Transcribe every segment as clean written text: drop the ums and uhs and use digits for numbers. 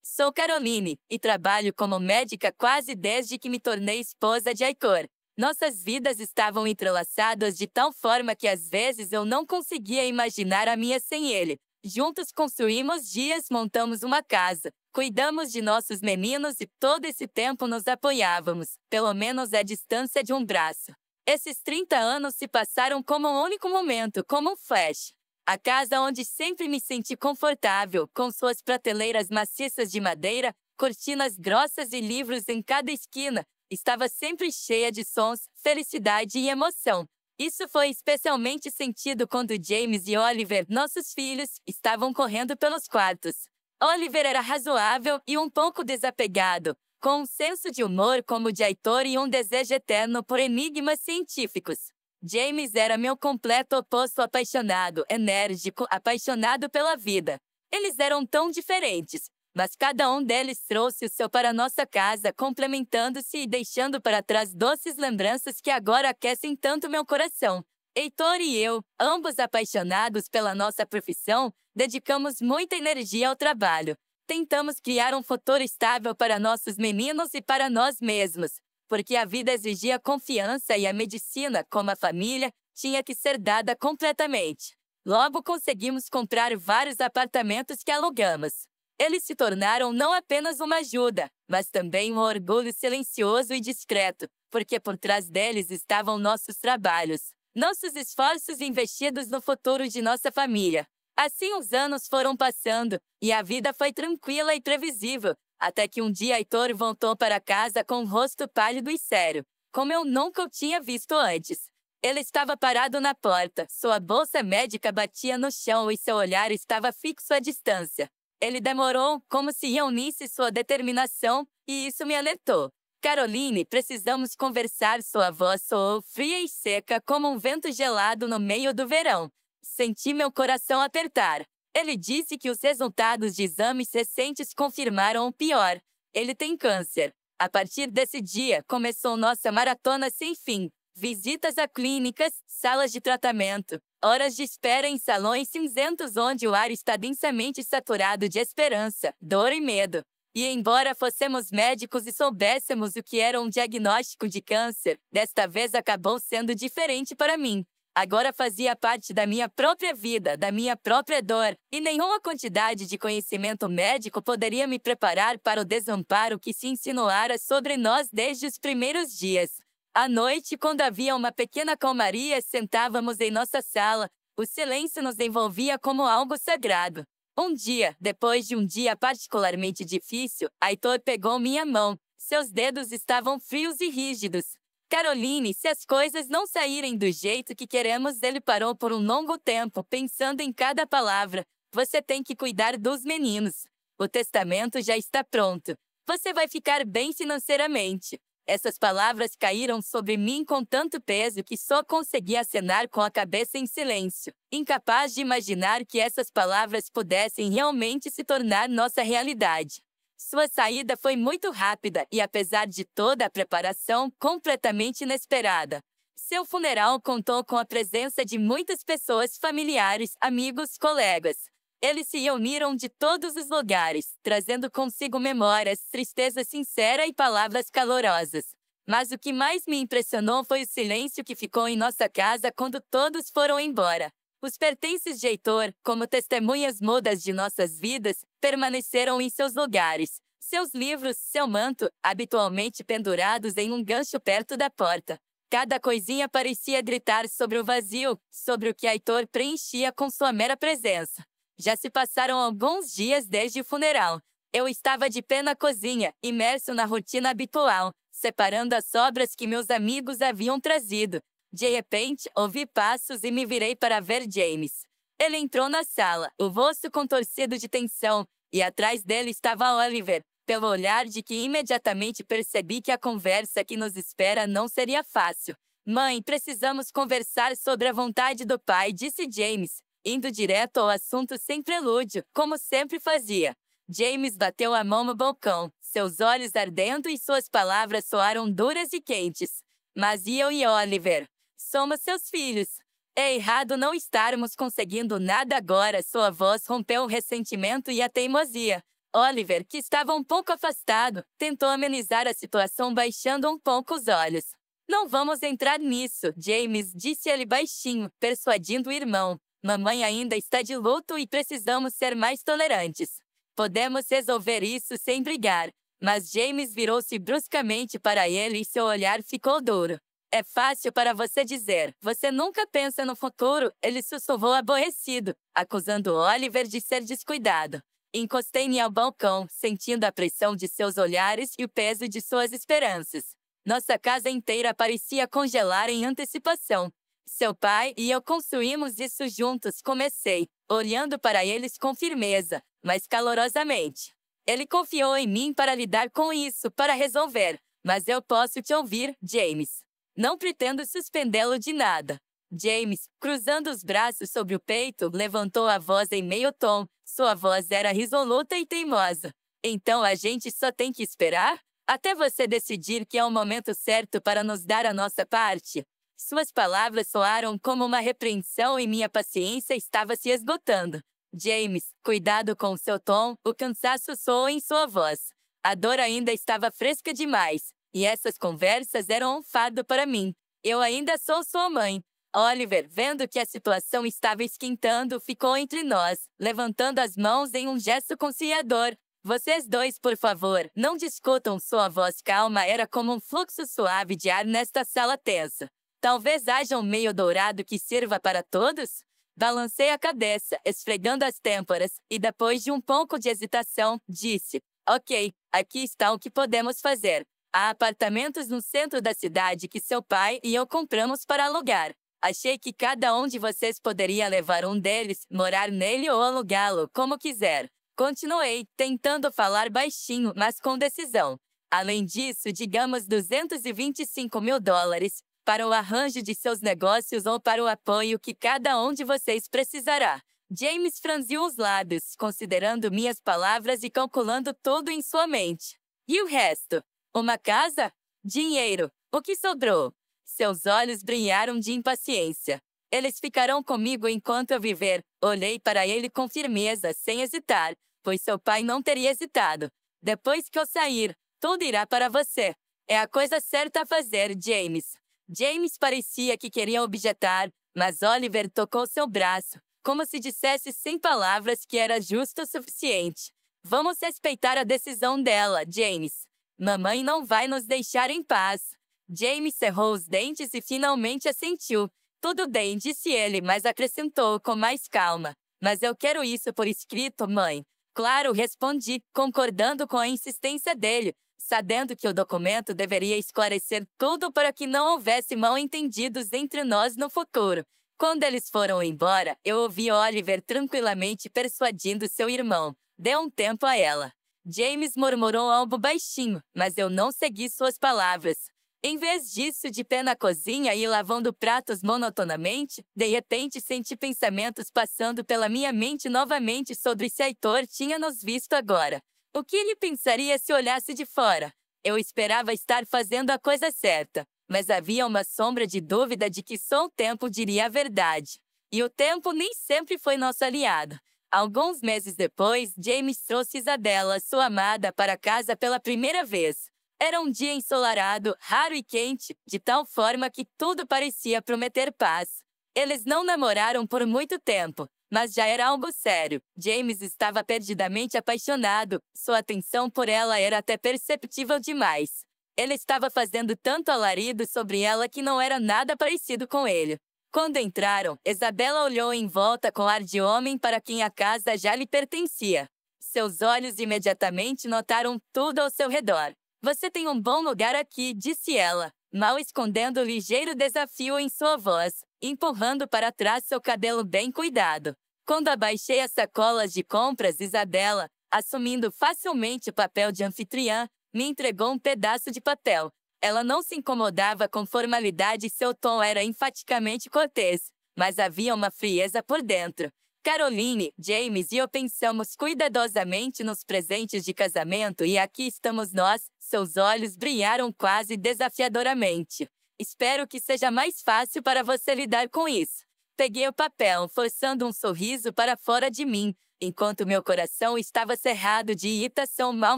Sou Caroline e trabalho como médica quase desde que me tornei esposa de Aitor. Nossas vidas estavam entrelaçadas de tal forma que às vezes eu não conseguia imaginar a minha sem ele. Juntos construímos dias, montamos uma casa, cuidamos de nossos meninos e todo esse tempo nos apoiávamos, pelo menos à distância de um braço. Esses 30 anos se passaram como um único momento, como um flash. A casa onde sempre me senti confortável, com suas prateleiras maciças de madeira, cortinas grossas e livros em cada esquina, estava sempre cheia de sons, felicidade e emoção. Isso foi especialmente sentido quando James e Oliver, nossos filhos, estavam correndo pelos quartos. Oliver era razoável e um pouco desapegado, com um senso de humor como o de Aitor e um desejo eterno por enigmas científicos. James era meu completo oposto, apaixonado, enérgico, apaixonado pela vida. Eles eram tão diferentes, mas cada um deles trouxe o seu para nossa casa, complementando-se e deixando para trás doces lembranças que agora aquecem tanto meu coração. Heitor e eu, ambos apaixonados pela nossa profissão, dedicamos muita energia ao trabalho. Tentamos criar um futuro estável para nossos meninos e para nós mesmos, porque a vida exigia confiança e a medicina, como a família, tinha que ser dada completamente. Logo conseguimos comprar vários apartamentos que alugamos. Eles se tornaram não apenas uma ajuda, mas também um orgulho silencioso e discreto, porque por trás deles estavam nossos trabalhos, nossos esforços investidos no futuro de nossa família. Assim os anos foram passando, e a vida foi tranquila e previsível, até que um dia Aitor voltou para casa com um rosto pálido e sério, como eu nunca o tinha visto antes. Ele estava parado na porta, sua bolsa médica batia no chão e seu olhar estava fixo à distância. Ele demorou, como se reunisse sua determinação, e isso me alertou. Caroline, precisamos conversar. Sua voz soou fria e seca como um vento gelado no meio do verão. Senti meu coração apertar. Ele disse que os resultados de exames recentes confirmaram o pior. Ele tem câncer. A partir desse dia, começou nossa maratona sem fim. Visitas a clínicas, salas de tratamento, horas de espera em salões cinzentos onde o ar está densamente saturado de esperança, dor e medo. E embora fossemos médicos e soubéssemos o que era um diagnóstico de câncer, desta vez acabou sendo diferente para mim. Agora fazia parte da minha própria vida, da minha própria dor, e nenhuma quantidade de conhecimento médico poderia me preparar para o desamparo que se insinuara sobre nós desde os primeiros dias. À noite, quando havia uma pequena calmaria, sentávamos em nossa sala. O silêncio nos envolvia como algo sagrado. Um dia, depois de um dia particularmente difícil, Aitor pegou minha mão. Seus dedos estavam frios e rígidos. Caroline, se as coisas não saírem do jeito que queremos, ele parou por um longo tempo, pensando em cada palavra. Você tem que cuidar dos meninos. O testamento já está pronto. Você vai ficar bem financeiramente. Essas palavras caíram sobre mim com tanto peso que só consegui acenar com a cabeça em silêncio, incapaz de imaginar que essas palavras pudessem realmente se tornar nossa realidade. Sua saída foi muito rápida e, apesar de toda a preparação, completamente inesperada. Seu funeral contou com a presença de muitas pessoas, familiares, amigos, colegas. Eles se reuniram de todos os lugares, trazendo consigo memórias, tristeza sincera e palavras calorosas. Mas o que mais me impressionou foi o silêncio que ficou em nossa casa quando todos foram embora. Os pertences de Heitor, como testemunhas mudas de nossas vidas, permaneceram em seus lugares. Seus livros, seu manto, habitualmente pendurados em um gancho perto da porta. Cada coisinha parecia gritar sobre o vazio, sobre o que Heitor preenchia com sua mera presença. Já se passaram alguns dias desde o funeral. Eu estava de pé na cozinha, imerso na rotina habitual, separando as sobras que meus amigos haviam trazido. De repente, ouvi passos e me virei para ver James. Ele entrou na sala, o rosto contorcido de tensão, e atrás dele estava Oliver, pelo olhar de que imediatamente percebi que a conversa que nos espera não seria fácil. Mãe, precisamos conversar sobre a vontade do pai, disse James, indo direto ao assunto sem prelúdio, como sempre fazia. James bateu a mão no balcão, seus olhos ardendo e suas palavras soaram duras e quentes. Mas eu e Oliver? Somos seus filhos. É errado não estarmos conseguindo nada agora. Sua voz rompeu o ressentimento e a teimosia. Oliver, que estava um pouco afastado, tentou amenizar a situação baixando um pouco os olhos. Não vamos entrar nisso, James, disse ele baixinho, persuadindo o irmão. Mamãe ainda está de luto e precisamos ser mais tolerantes. Podemos resolver isso sem brigar. Mas James virou-se bruscamente para ele e seu olhar ficou duro. É fácil para você dizer, você nunca pensa no futuro, ele sussurrou aborrecido, acusando Oliver de ser descuidado. Encostei-me ao balcão, sentindo a pressão de seus olhares e o peso de suas esperanças. Nossa casa inteira parecia congelar em antecipação. Seu pai e eu construímos isso juntos, comecei, olhando para eles com firmeza, mas calorosamente. Ele confiou em mim para lidar com isso, para resolver. Mas eu posso te ouvir, James. Não pretendo suspendê-lo de nada. James, cruzando os braços sobre o peito, levantou a voz em meio tom. Sua voz era resoluta e teimosa. Então a gente só tem que esperar? Até você decidir que é o momento certo para nos dar a nossa parte? Suas palavras soaram como uma repreensão e minha paciência estava se esgotando. James, cuidado com seu tom, o cansaço soou em sua voz. A dor ainda estava fresca demais, e essas conversas eram um fardo para mim. Eu ainda sou sua mãe. Oliver, vendo que a situação estava esquentando, ficou entre nós, levantando as mãos em um gesto conciliador. Vocês dois, por favor, não discutam. Sua voz calma era como um fluxo suave de ar nesta sala tensa. Talvez haja um meio dourado que sirva para todos? Balancei a cabeça, esfregando as têmporas, e depois de um pouco de hesitação, disse: Ok, aqui está o que podemos fazer. Há apartamentos no centro da cidade que seu pai e eu compramos para alugar. Achei que cada um de vocês poderia levar um deles, morar nele ou alugá-lo, como quiser. Continuei, tentando falar baixinho, mas com decisão. Além disso, digamos $225.000 para o arranjo de seus negócios ou para o apoio que cada um de vocês precisará. James franziu os lábios, considerando minhas palavras e calculando tudo em sua mente. E o resto? Uma casa? Dinheiro. O que sobrou? Seus olhos brilharam de impaciência. Eles ficarão comigo enquanto eu viver. Olhei para ele com firmeza, sem hesitar, pois seu pai não teria hesitado. Depois que eu sair, tudo irá para você. É a coisa certa a fazer, James. James parecia que queria objetar, mas Oliver tocou seu braço, como se dissesse sem palavras que era justo o suficiente. Vamos respeitar a decisão dela, James. Mamãe não vai nos deixar em paz. James cerrou os dentes e finalmente assentiu. Tudo bem, disse ele, mas acrescentou com mais calma. Mas eu quero isso por escrito, mãe. Claro, respondi, concordando com a insistência dele, sabendo que o documento deveria esclarecer tudo para que não houvesse mal-entendidos entre nós no futuro. Quando eles foram embora, eu ouvi Oliver tranquilamente persuadindo seu irmão. Dê um tempo a ela. James murmurou algo baixinho, mas eu não segui suas palavras. Em vez disso, de pé na cozinha e lavando pratos monotonamente, de repente senti pensamentos passando pela minha mente novamente sobre se Heitor tinha nos visto agora. O que ele pensaria se olhasse de fora? Eu esperava estar fazendo a coisa certa, mas havia uma sombra de dúvida de que só o tempo diria a verdade. E o tempo nem sempre foi nosso aliado. Alguns meses depois, James trouxe Isabella, sua amada, para casa pela primeira vez. Era um dia ensolarado, raro e quente, de tal forma que tudo parecia prometer paz. Eles não namoraram por muito tempo, mas já era algo sério. James estava perdidamente apaixonado, sua atenção por ela era até perceptível demais. Ele estava fazendo tanto alarido sobre ela que não era nada parecido com ele. Quando entraram, Isabella olhou em volta com ar de homem para quem a casa já lhe pertencia. Seus olhos imediatamente notaram tudo ao seu redor. Você tem um bom lugar aqui, disse ela, mal escondendo o ligeiro desafio em sua voz, empurrando para trás seu cabelo bem cuidado. Quando abaixei as sacolas de compras, Isabella, assumindo facilmente o papel de anfitriã, me entregou um pedaço de papel. Ela não se incomodava com formalidade e seu tom era enfaticamente cortês, mas havia uma frieza por dentro. Caroline, James e eu pensamos cuidadosamente nos presentes de casamento e aqui estamos nós. Seus olhos brilharam quase desafiadoramente. Espero que seja mais fácil para você lidar com isso. Peguei o papel, forçando um sorriso para fora de mim. enquanto meu coração estava cerrado de irritação mal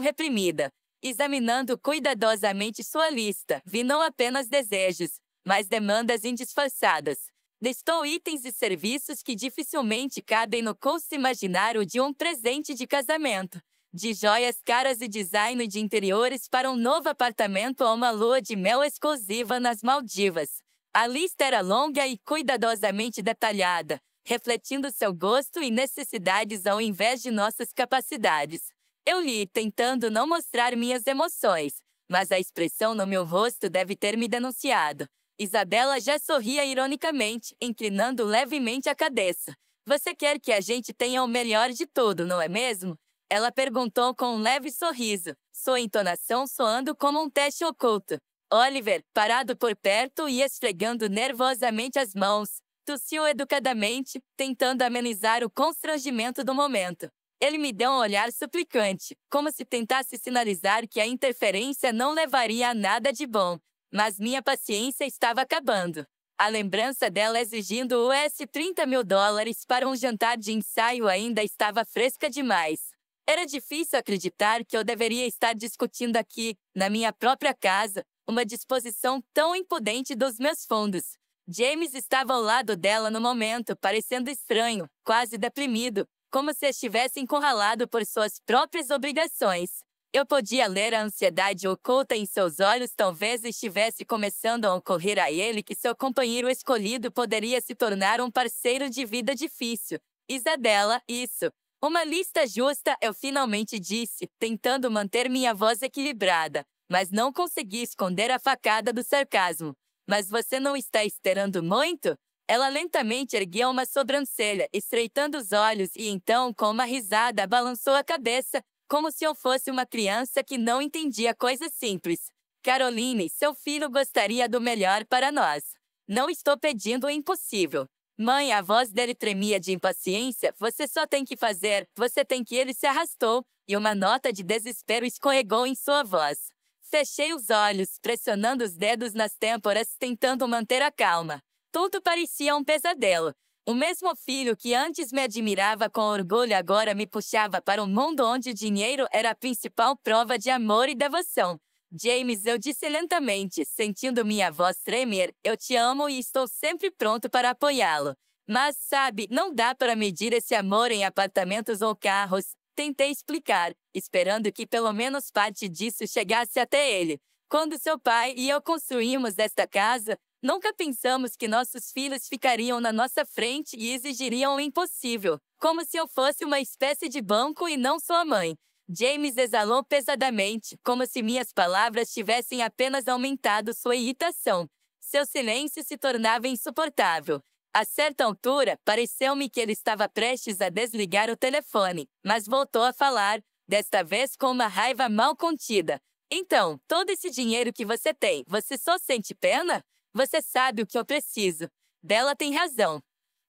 reprimida. Examinando cuidadosamente sua lista, vi não apenas desejos, mas demandas indisfarçadas. Listou itens e serviços que dificilmente cabem no custo imaginário de um presente de casamento. De joias caras e design de interiores para um novo apartamento ou uma lua de mel exclusiva nas Maldivas. A lista era longa e cuidadosamente detalhada, refletindo seu gosto e necessidades ao invés de nossas capacidades. Eu li, tentando não mostrar minhas emoções, mas a expressão no meu rosto deve ter me denunciado. Isabela já sorria ironicamente, inclinando levemente a cabeça. Você quer que a gente tenha o melhor de tudo, não é mesmo? Ela perguntou com um leve sorriso, sua entonação soando como um teste oculto. Oliver, parado por perto e esfregando nervosamente as mãos, tossiu educadamente, tentando amenizar o constrangimento do momento. Ele me deu um olhar suplicante, como se tentasse sinalizar que a interferência não levaria a nada de bom. Mas minha paciência estava acabando. A lembrança dela exigindo $30 mil para um jantar de ensaio ainda estava fresca demais. Era difícil acreditar que eu deveria estar discutindo aqui, na minha própria casa, uma disposição tão impudente dos meus fundos. James estava ao lado dela no momento, parecendo estranho, quase deprimido, como se estivesse encurralado por suas próprias obrigações. Eu podia ler a ansiedade oculta em seus olhos, talvez estivesse começando a ocorrer a ele que seu companheiro escolhido poderia se tornar um parceiro de vida difícil. Isabela, isso. Uma lista justa, eu finalmente disse, tentando manter minha voz equilibrada, mas não consegui esconder a facada do sarcasmo. Mas você não está esperando muito? Ela lentamente ergueu uma sobrancelha, estreitando os olhos e então, com uma risada, balançou a cabeça, como se eu fosse uma criança que não entendia coisas simples. Caroline, seu filho gostaria do melhor para nós. Não estou pedindo o impossível. Mãe, a voz dele tremia de impaciência. Você só tem que fazer, você tem que... Ele se arrastou, e uma nota de desespero escorregou em sua voz. Fechei os olhos, pressionando os dedos nas têmporas, tentando manter a calma. Tudo parecia um pesadelo. O mesmo filho que antes me admirava com orgulho agora me puxava para um mundo onde o dinheiro era a principal prova de amor e devoção. James, eu disse lentamente, sentindo minha voz tremer, eu te amo e estou sempre pronto para apoiá-lo. Mas, sabe, não dá para medir esse amor em apartamentos ou carros. Tentei explicar, esperando que pelo menos parte disso chegasse até ele. Quando seu pai e eu construímos esta casa, nunca pensamos que nossos filhos ficariam na nossa frente e exigiriam o impossível, como se eu fosse uma espécie de banco e não sua mãe. James exalou pesadamente, como se minhas palavras tivessem apenas aumentado sua irritação. Seu silêncio se tornava insuportável. A certa altura, pareceu-me que ele estava prestes a desligar o telefone, mas voltou a falar, desta vez com uma raiva mal contida. Então, todo esse dinheiro que você tem, você só sente pena? Você sabe o que eu preciso. Bella tem razão.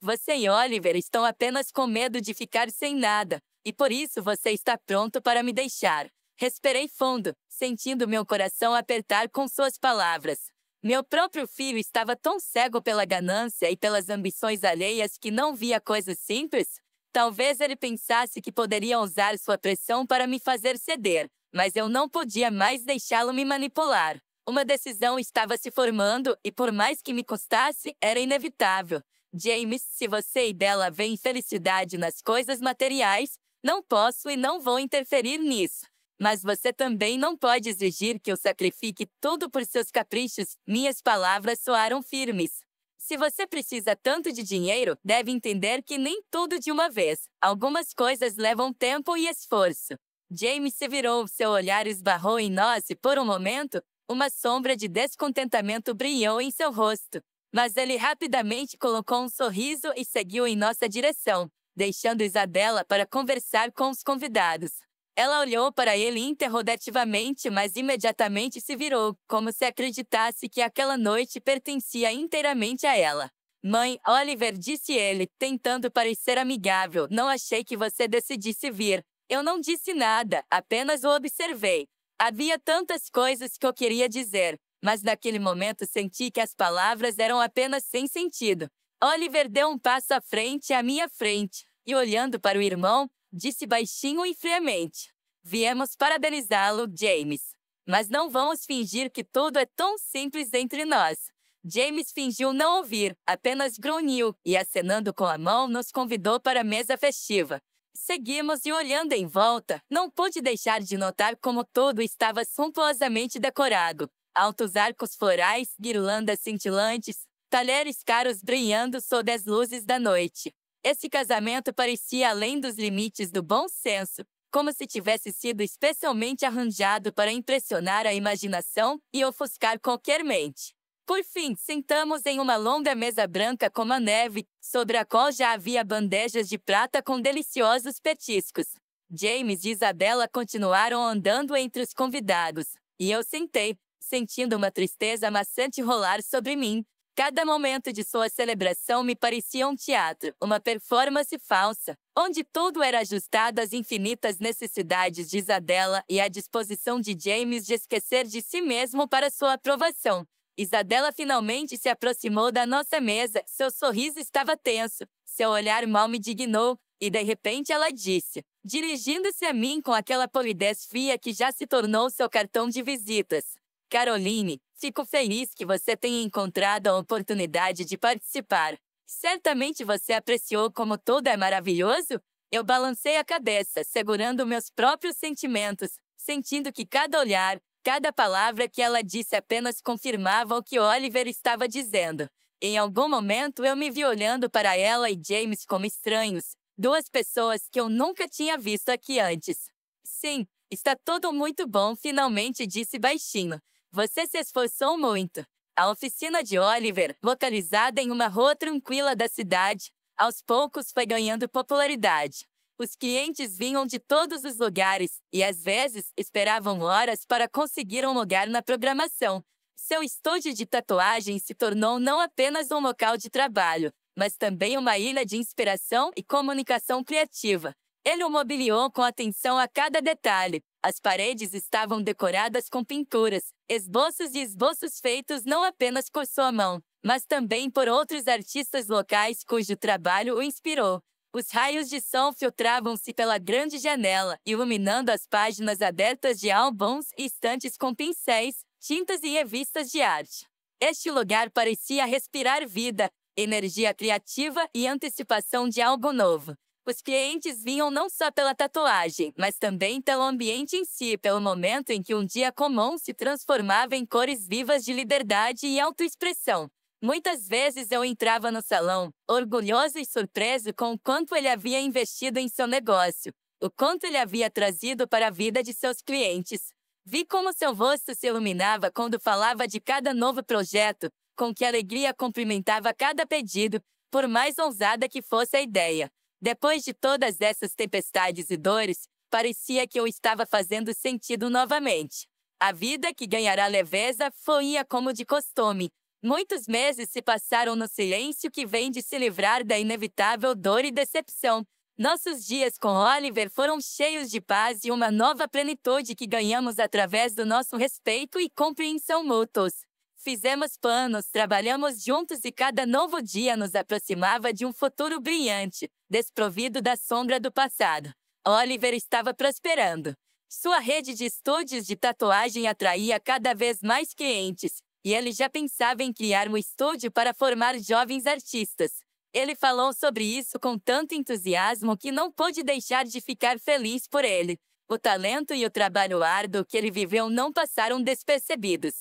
Você e Oliver estão apenas com medo de ficar sem nada, e por isso você está pronto para me deixar. Respirei fundo, sentindo meu coração apertar com suas palavras. Meu próprio filho estava tão cego pela ganância e pelas ambições alheias que não via coisas simples. Talvez ele pensasse que poderia usar sua pressão para me fazer ceder, mas eu não podia mais deixá-lo me manipular. Uma decisão estava se formando e, por mais que me custasse, era inevitável. James, se você e Bella veem felicidade nas coisas materiais, não posso e não vou interferir nisso. Mas você também não pode exigir que eu sacrifique tudo por seus caprichos. Minhas palavras soaram firmes. Se você precisa tanto de dinheiro, deve entender que nem tudo de uma vez. Algumas coisas levam tempo e esforço. James se virou, seu olhar esbarrou em nós e, por um momento, uma sombra de descontentamento brilhou em seu rosto. Mas ele rapidamente colocou um sorriso e seguiu em nossa direção, deixando Isabela para conversar com os convidados. Ela olhou para ele interrogativamente, mas imediatamente se virou, como se acreditasse que aquela noite pertencia inteiramente a ela. Mãe, Oliver, disse ele, tentando parecer amigável, não achei que você decidisse vir. Eu não disse nada, apenas o observei. Havia tantas coisas que eu queria dizer, mas naquele momento senti que as palavras eram apenas sem sentido. Oliver deu um passo à minha frente, e olhando para o irmão, disse baixinho e friamente. Viemos parabenizá-lo, James. Mas não vamos fingir que tudo é tão simples entre nós. James fingiu não ouvir, apenas grunhiu e, acenando com a mão, nos convidou para a mesa festiva. Seguimos e, olhando em volta, não pude deixar de notar como tudo estava suntuosamente decorado. Altos arcos florais, guirlandas cintilantes, talheres caros brilhando sob as luzes da noite. Esse casamento parecia além dos limites do bom senso, como se tivesse sido especialmente arranjado para impressionar a imaginação e ofuscar qualquer mente. Por fim, sentamos em uma longa mesa branca como a neve, sobre a qual já havia bandejas de prata com deliciosos petiscos. James e Isabella continuaram andando entre os convidados, e eu sentei, sentindo uma tristeza maçante rolar sobre mim. Cada momento de sua celebração me parecia um teatro, uma performance falsa, onde tudo era ajustado às infinitas necessidades de Isabella e à disposição de James de esquecer de si mesmo para sua aprovação. Isabella finalmente se aproximou da nossa mesa, seu sorriso estava tenso, seu olhar mal me dignou, e de repente ela disse, dirigindo-se a mim com aquela polidez fria que já se tornou seu cartão de visitas: Caroline, fico feliz que você tenha encontrado a oportunidade de participar. Certamente você apreciou como tudo é maravilhoso? Eu balancei a cabeça, segurando meus próprios sentimentos, sentindo que cada olhar, cada palavra que ela disse apenas confirmava o que Oliver estava dizendo. Em algum momento eu me vi olhando para ela e James como estranhos, duas pessoas que eu nunca tinha visto aqui antes. Sim, está tudo muito bom, finalmente disse baixinho. Você se esforçou muito. A oficina de Oliver, localizada em uma rua tranquila da cidade, aos poucos foi ganhando popularidade. Os clientes vinham de todos os lugares e, às vezes, esperavam horas para conseguir um lugar na programação. Seu estúdio de tatuagem se tornou não apenas um local de trabalho, mas também uma ilha de inspiração e comunicação criativa. Ele o mobiliou com atenção a cada detalhe. As paredes estavam decoradas com pinturas, esboços e esboços feitos não apenas por sua mão, mas também por outros artistas locais cujo trabalho o inspirou. Os raios de som filtravam-se pela grande janela, iluminando as páginas abertas de álbuns e estantes com pincéis, tintas e revistas de arte. Este lugar parecia respirar vida, energia criativa e antecipação de algo novo. Os clientes vinham não só pela tatuagem, mas também pelo ambiente em si, pelo momento em que um dia comum se transformava em cores vivas de liberdade e autoexpressão. Muitas vezes eu entrava no salão, orgulhoso e surpreso com o quanto ele havia investido em seu negócio, o quanto ele havia trazido para a vida de seus clientes. Vi como seu rosto se iluminava quando falava de cada novo projeto, com que alegria cumprimentava cada pedido, por mais ousada que fosse a ideia. Depois de todas essas tempestades e dores, parecia que eu estava fazendo sentido novamente. A vida que ganhará leveza fluía como de costume. Muitos meses se passaram no silêncio que vem de se livrar da inevitável dor e decepção. Nossos dias com Oliver foram cheios de paz e uma nova plenitude que ganhamos através do nosso respeito e compreensão mútuos. Fizemos planos, trabalhamos juntos e cada novo dia nos aproximava de um futuro brilhante, desprovido da sombra do passado. Oliver estava prosperando. Sua rede de estúdios de tatuagem atraía cada vez mais clientes, e ele já pensava em criar um estúdio para formar jovens artistas. Ele falou sobre isso com tanto entusiasmo que não pôde deixar de ficar feliz por ele. O talento e o trabalho árduo que ele viveu não passaram despercebidos.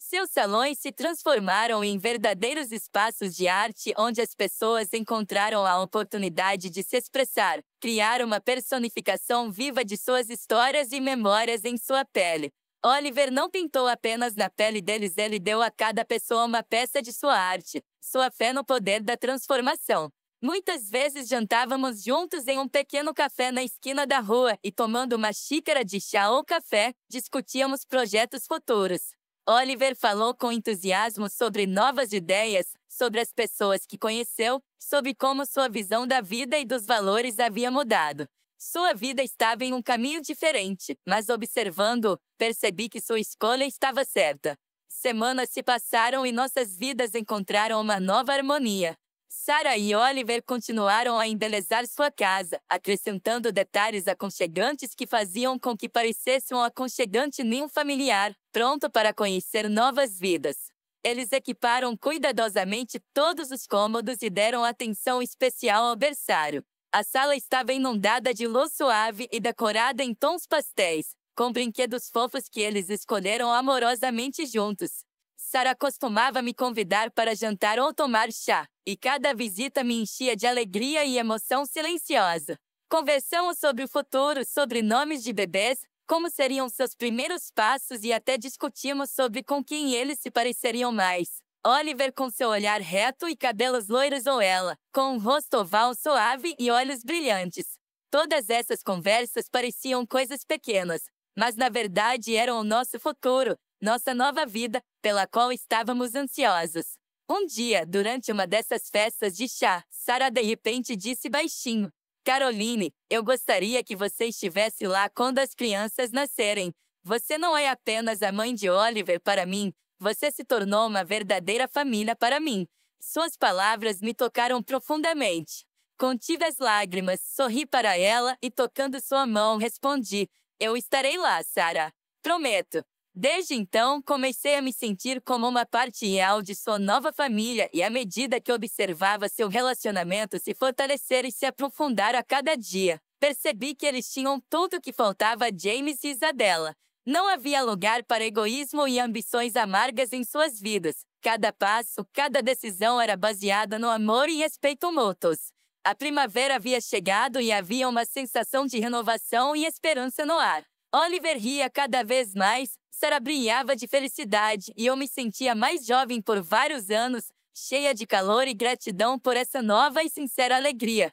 Seus salões se transformaram em verdadeiros espaços de arte onde as pessoas encontraram a oportunidade de se expressar, criar uma personificação viva de suas histórias e memórias em sua pele. Oliver não pintou apenas na pele deles, ele deu a cada pessoa uma peça de sua arte, sua fé no poder da transformação. Muitas vezes jantávamos juntos em um pequeno café na esquina da rua e, tomando uma xícara de chá ou café, discutíamos projetos futuros. Oliver falou com entusiasmo sobre novas ideias, sobre as pessoas que conheceu, sobre como sua visão da vida e dos valores havia mudado. Sua vida estava em um caminho diferente, mas observando-o, percebi que sua escolha estava certa. Semanas se passaram e nossas vidas encontraram uma nova harmonia. Sarah e Oliver continuaram a embelezar sua casa, acrescentando detalhes aconchegantes que faziam com que parecesse um aconchegante ninho familiar, pronto para conhecer novas vidas. Eles equiparam cuidadosamente todos os cômodos e deram atenção especial ao berçário. A sala estava inundada de luz suave e decorada em tons pastéis, com brinquedos fofos que eles escolheram amorosamente juntos. Sarah costumava me convidar para jantar ou tomar chá, e cada visita me enchia de alegria e emoção silenciosa. Conversamos sobre o futuro, sobre nomes de bebês, como seriam seus primeiros passos e até discutimos sobre com quem eles se pareceriam mais. Oliver com seu olhar reto e cabelos loiros ou ela, com um rosto oval suave e olhos brilhantes. Todas essas conversas pareciam coisas pequenas, mas na verdade eram o nosso futuro, nossa nova vida, pela qual estávamos ansiosos. Um dia, durante uma dessas festas de chá, Sarah de repente disse baixinho: Caroline, eu gostaria que você estivesse lá quando as crianças nascerem. Você não é apenas a mãe de Oliver para mim, você se tornou uma verdadeira família para mim. Suas palavras me tocaram profundamente. Contive as lágrimas, sorri para ela e tocando sua mão respondi: eu estarei lá, Sarah. Prometo. Desde então, comecei a me sentir como uma parte real de sua nova família e à medida que observava seu relacionamento se fortalecer e se aprofundar a cada dia, percebi que eles tinham tudo o que faltava a James e Isabella. Não havia lugar para egoísmo e ambições amargas em suas vidas. Cada passo, cada decisão era baseada no amor e respeito mútuos. A primavera havia chegado e havia uma sensação de renovação e esperança no ar. Oliver ria cada vez mais, Sarah brilhava de felicidade e eu me sentia mais jovem por vários anos, cheia de calor e gratidão por essa nova e sincera alegria.